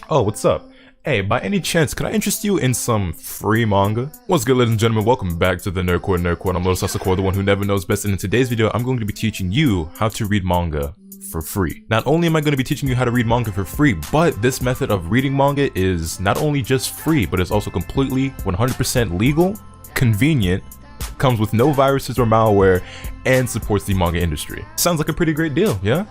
Oh, what's up? Hey, by any chance, could I interest you in some free manga? What's good, ladies and gentlemen? Welcome back to the Nerd Corner. I'm Lotus Asakor, the one who never knows best, and in today's video, I'm going to be teaching you how to read manga for free. Not only am I going to be teaching you how to read manga for free, but this method of reading manga is not only just free, but it's also completely 100% legal, convenient, comes with no viruses or malware, and supports the manga industry. Sounds like a pretty great deal, yeah?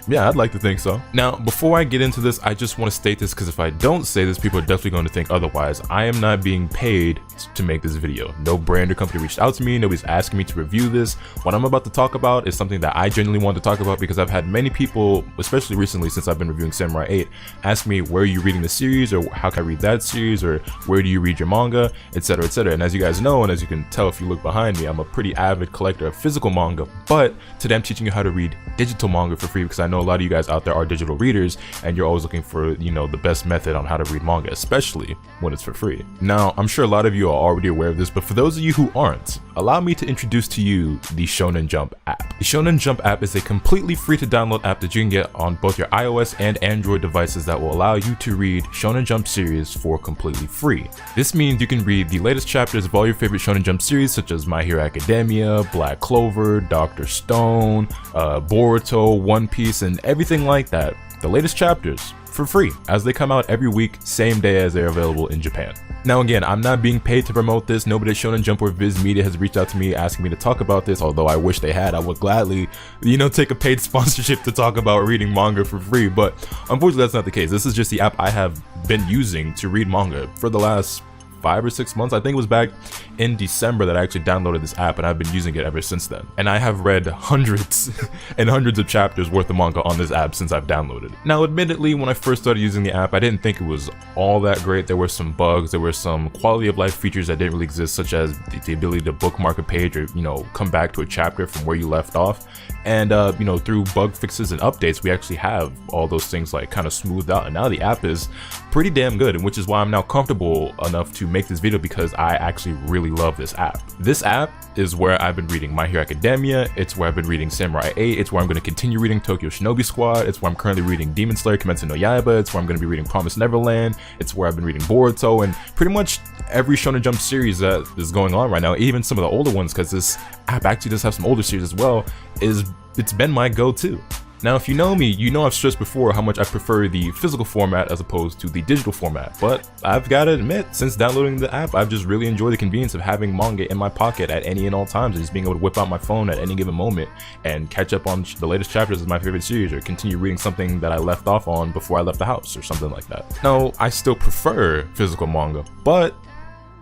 Yeah, I'd like to think so. Now, before I get into this, I just want to state this because if I don't say this, people are definitely going to think otherwise. I am not being paid to make this video. No brand or company reached out to me. Nobody's asking me to review this. What I'm about to talk about is something that I genuinely want to talk about because I've had many people, especially recently since I've been reviewing Samurai 8, ask me, where are you reading the series, or how can I read that series, or where do you read your manga, etc, etc. And as you guys know, and as you can tell if you look behind me, I'm a pretty avid collector of physical manga, but today I'm teaching you how to read digital manga for free because I know a lot of you guys out there are digital readers and you're always looking for, you know, the best method on how to read manga, especially when it's for free. Now, I'm sure a lot of you are already aware of this, but for those of you who aren't, allow me to introduce to you the Shonen Jump app. The Shonen Jump app is a completely free to download app that you can get on both your iOS and Android devices that will allow you to read Shonen Jump series for completely free. This means you can read the latest chapters of all your favorite Shonen Jump series such as My Hero Academia, Black Clover, Dr. Stone, Boruto, One Piece, and everything like that. The latest chapters for free as they come out every week, same day as they're available in Japan. Now again, I'm not being paid to promote this. Nobody at Shonen Jump or Viz Media has reached out to me asking me to talk about this, although I wish they had. I would gladly, you know, take a paid sponsorship to talk about reading manga for free, but unfortunately that's not the case. This is just the app I have been using to read manga for the last 5 or 6 months. I think it was back in December that I actually downloaded this app, and I've been using it ever since then. And I have read hundreds and hundreds of chapters worth of manga on this app since I've downloaded it. Now, admittedly, when I first started using the app, I didn't think it was all that great. There were some bugs, there were some quality of life features that didn't really exist, such as the ability to bookmark a page or, you know, come back to a chapter from where you left off. And, you know, through bug fixes and updates, we actually have all those things like kind of smoothed out. And now the app is pretty damn good, and which is why I'm now comfortable enough to make this video because I actually really love this app. This app is where I've been reading My Hero Academia, it's where I've been reading Samurai 8, it's where I'm going to continue reading Tokyo Shinobi Squad, it's where I'm currently reading Demon Slayer Kimetsu no Yaiba, it's where I'm going to be reading Promised Neverland, it's where I've been reading Boruto, and pretty much every Shonen Jump series that is going on right now, even some of the older ones, because this app actually does have some older series as well, it's been my go-to. Now, if you know me, you know I've stressed before how much I prefer the physical format as opposed to the digital format, but I've got to admit, since downloading the app, I've just really enjoyed the convenience of having manga in my pocket at any and all times and just being able to whip out my phone at any given moment and catch up on the latest chapters of my favorite series or continue reading something that I left off on before I left the house or something like that. Now, I still prefer physical manga, but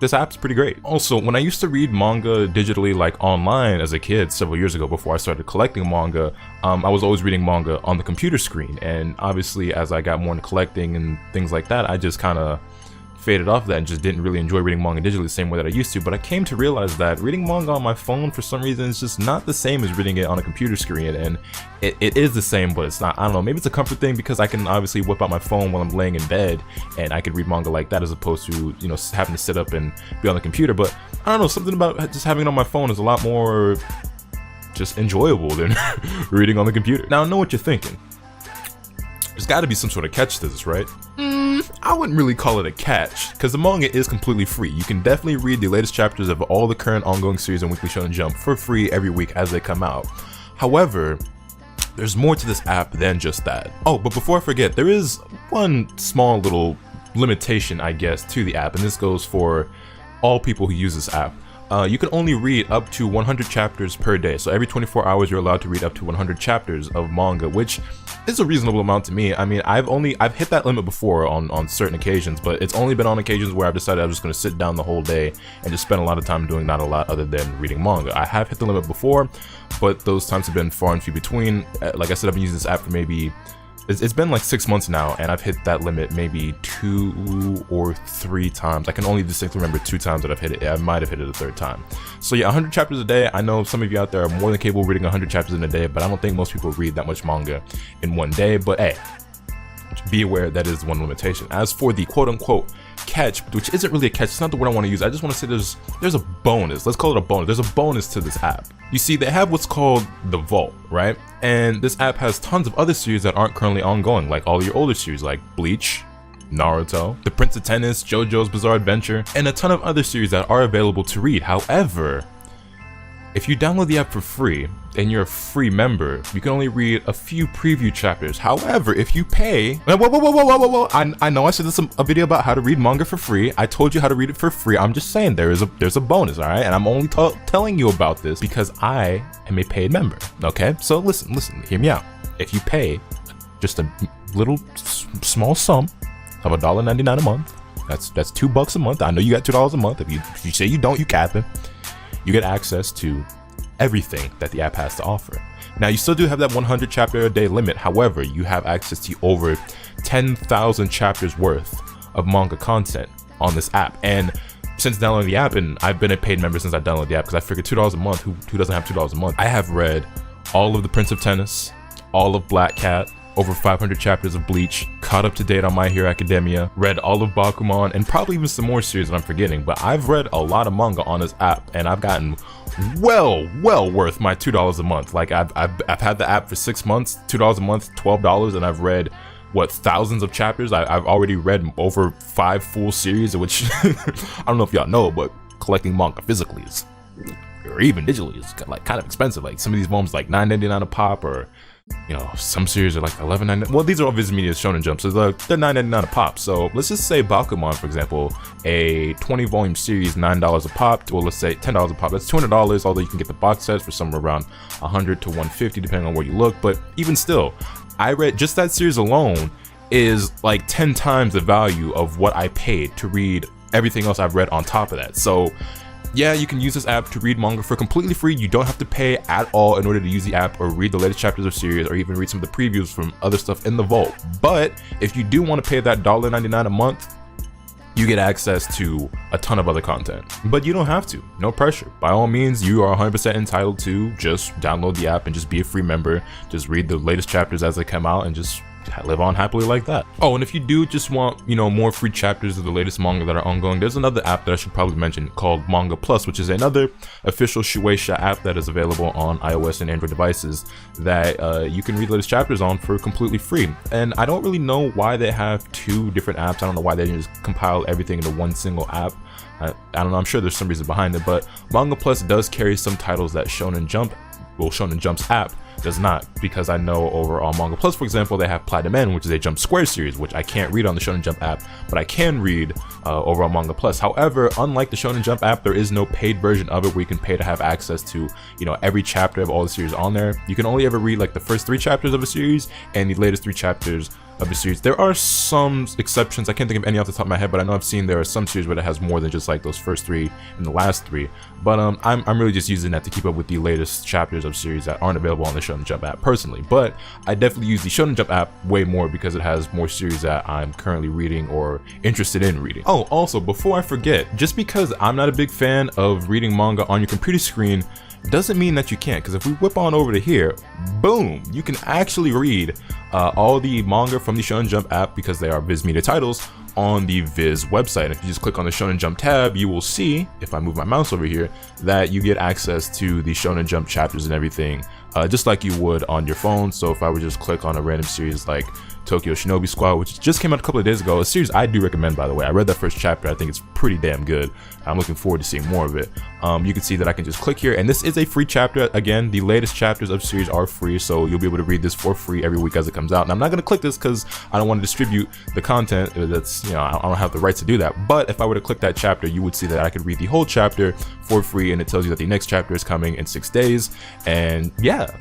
this app's pretty great. Also, when I used to read manga digitally, like online as a kid several years ago before I started collecting manga, I was always reading manga on the computer screen, and obviously as I got more into collecting and things like that, I just kind of faded off that and just didn't really enjoy reading manga digitally the same way that I used to. But I came to realize that reading manga on my phone for some reason is just not the same as reading it on a computer screen, and it is the same, but it's not. I don't know, maybe it's a comfort thing because I can obviously whip out my phone while I'm laying in bed and I could read manga like that as opposed to, you know, having to sit up and be on the computer. But I don't know, something about just having it on my phone is a lot more just enjoyable than reading on the computer. Now I know what you're thinking. There's got to be some sort of catch to this, right? I wouldn't really call it a catch, because the manga is completely free. You can definitely read the latest chapters of all the current ongoing series on Weekly Shonen Jump for free every week as they come out. However, there's more to this app than just that. Oh, but before I forget, there is one small little limitation, I guess, to the app, and this goes for all people who use this app. You can only read up to 100 chapters per day. So every 24 hours, you're allowed to read up to 100 chapters of manga, which is a reasonable amount to me. I mean, I've hit that limit before on certain occasions, but it's only been on occasions where I've decided I'm just going to sit down the whole day and just spend a lot of time doing not a lot other than reading manga. I have hit the limit before, but those times have been far and few between. Like I said, I've been using this app for maybe it's been like 6 months now, and I've hit that limit maybe 2 or 3 times. I can only distinctly remember 2 times that I've hit it. I might have hit it a 3rd time. So yeah, 100 chapters a day. I know some of you out there are more than capable of reading 100 chapters in a day, but I don't think most people read that much manga in one day. But hey, be aware that is one limitation. As for the quote-unquote catch, which isn't really a catch, it's not the word I want to use, I just want to say there's a bonus. Let's call it a bonus. There's a bonus to this app. You see, they have what's called the Vault, right? And this app has tons of other series that aren't currently ongoing, like all your older series like Bleach, Naruto, The Prince of Tennis, JoJo's Bizarre Adventure, and a ton of other series that are available to read. However, if you download the app for free and you're a free member, you can only read a few preview chapters. However, if you pay, whoa, I know I said this a video about how to read manga for free. I told you how to read it for free. I'm just saying there's a bonus, all right? And I'm only telling you about this because I am a paid member. Okay, so listen, hear me out. If you pay just a little small sum of $1.99 a month, that's $2 a month. I know you got $2 a month. If you say you don't, you capping. You get access to everything that the app has to offer. Now, you still do have that 100 chapter a day limit. However, you have access to over 10,000 chapters worth of manga content on this app. And since downloading the app, and I've been a paid member since I downloaded the app because I figured $2 a month, who doesn't have $2 a month? I have read all of The Prince of Tennis, all of Black Cat, over 500 chapters of Bleach, caught up to date on My Hero Academia, read all of Bakuman, and probably even some more series that I'm forgetting. But I've read a lot of manga on this app, and I've gotten well worth my $2 a month. Like I've had the app for 6 months, $2 a month, $12, and I've read thousands of chapters. I've already read over 5 full series, which I don't know if y'all know, but collecting manga physically is, or even digitally, is like kind of expensive. Like some of these volumes like $9.99 a pop, or you know, some series are like $11.99. Well, these are all Viz Media's Shonen Jump, so they're $9.99 a pop. So let's just say Bakuman, for example, a 20 volume series, $9 a pop. Well, let's say $10 a pop. That's $200. Although you can get the box sets for somewhere around $100 to $150, depending on where you look. But even still, I read just that series alone is like 10 times the value of what I paid to read everything else I've read on top of that. So yeah, you can use this app to read manga for completely free. You don't have to pay at all in order to use the app or read the latest chapters of series or even read some of the previews from other stuff in the vault. But if you do want to pay that $1.99 a month, you get access to a ton of other content. But you don't have to, no pressure. By all means, you are 100% entitled to just download the app and just be a free member. Just read the latest chapters as they come out and just live on happily like that. Oh, and if you do just want, you know, more free chapters of the latest manga that are ongoing, there's another app that I should probably mention called Manga Plus, which is another official Shueisha app that is available on iOS and Android devices that you can read the latest chapters on for completely free. And I don't really know why they have 2 different apps. I don't know why they didn't just compile everything into one single app. I don't know, I'm sure there's some reason behind it, but Manga Plus does carry some titles that Shonen Jump's app does not, because I know over on Manga Plus, for example, they have Platinum End, which is a Jump Square series, which I can't read on the Shonen Jump app, but I can read over on Manga Plus. However, unlike the Shonen Jump app, there is no paid version of it where you can pay to have access to, you know, every chapter of all the series on there. You can only ever read like the first 3 chapters of a series and the latest 3 chapters of the series. There are some exceptions. I can't think of any off the top of my head, but I know I've seen there are some series where it has more than just like those first 3 and the last 3. But I'm really just using that to keep up with the latest chapters of series that aren't available on the Shonen Jump app personally. But I definitely use the Shonen Jump app way more because it has more series that I'm currently reading or interested in reading. Oh, also, before I forget, just because I'm not a big fan of reading manga on your computer screen doesn't mean that you can't, because if we whip on over to here, boom, you can actually read all the manga from the Shonen Jump app, because they are Viz Media titles, on the Viz website. And if you just click on the Shonen Jump tab, you will see, if I move my mouse over here, that you get access to the Shonen Jump chapters and everything, just like you would on your phone. So if I would just click on a random series like Tokyo Shinobi Squad, which just came out a couple of days ago, a series I do recommend, by the way. I read that first chapter. I think it's pretty damn good. I'm looking forward to seeing more of it. You can see that I can just click here, and this is a free chapter. Again, the latest chapters of series are free, so you'll be able to read this for free every week as it comes out. And I'm not going to click this because I don't want to distribute the content. That's, you know, I don't have the rights to do that. But if I were to click that chapter, you would see that I could read the whole chapter for free, and it tells you that the next chapter is coming in 6 days. And yeah.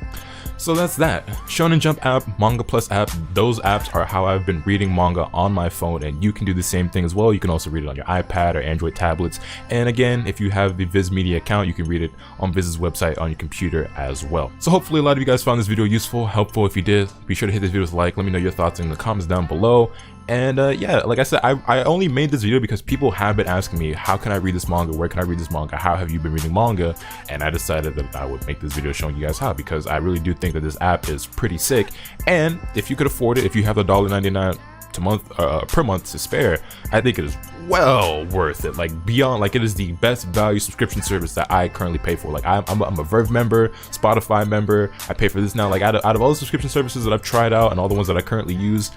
So that's that. Shonen Jump app, Manga Plus app, those apps are how I've been reading manga on my phone, and you can do the same thing as well. You can also read it on your iPad or Android tablets. And again, if you have the Viz Media account, you can read it on Viz's website on your computer as well. So hopefully a lot of you guys found this video useful, helpful. If you did, be sure to hit this video with a like. Let me know your thoughts in the comments down below. And yeah, like I said, I only made this video because people have been asking me, how can I read this manga? Where can I read this manga? How have you been reading manga? And I decided that I would make this video showing you guys how, because I really do think that this app is pretty sick. And if you could afford it, if you have the $1.99 per month to spare, I think it is well worth it. Like beyond, like it is the best value subscription service that I currently pay for. Like I'm a Verve member, Spotify member. I pay for this now. Like out of all the subscription services that I've tried out and all the ones that I currently use,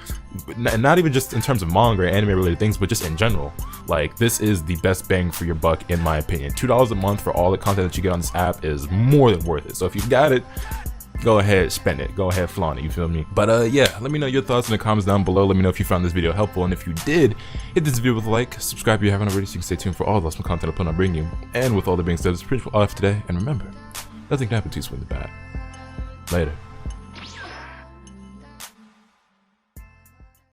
and not even just in terms of manga or anime related things, but just in general, like this is the best bang for your buck in my opinion. $2 a month for all the content that you get on this app is more than worth it. So if you got it, go ahead, spend it. Go ahead, flaunt it, you feel me? But yeah, let me know your thoughts in the comments down below. Let me know if you found this video helpful, and if you did, hit this video with a like, subscribe if you haven't already, so you can stay tuned for all the awesome content I plan on bringing you. And with all that being said, it's pretty much all I have today, and remember, nothing can happen to you when the bad. Later.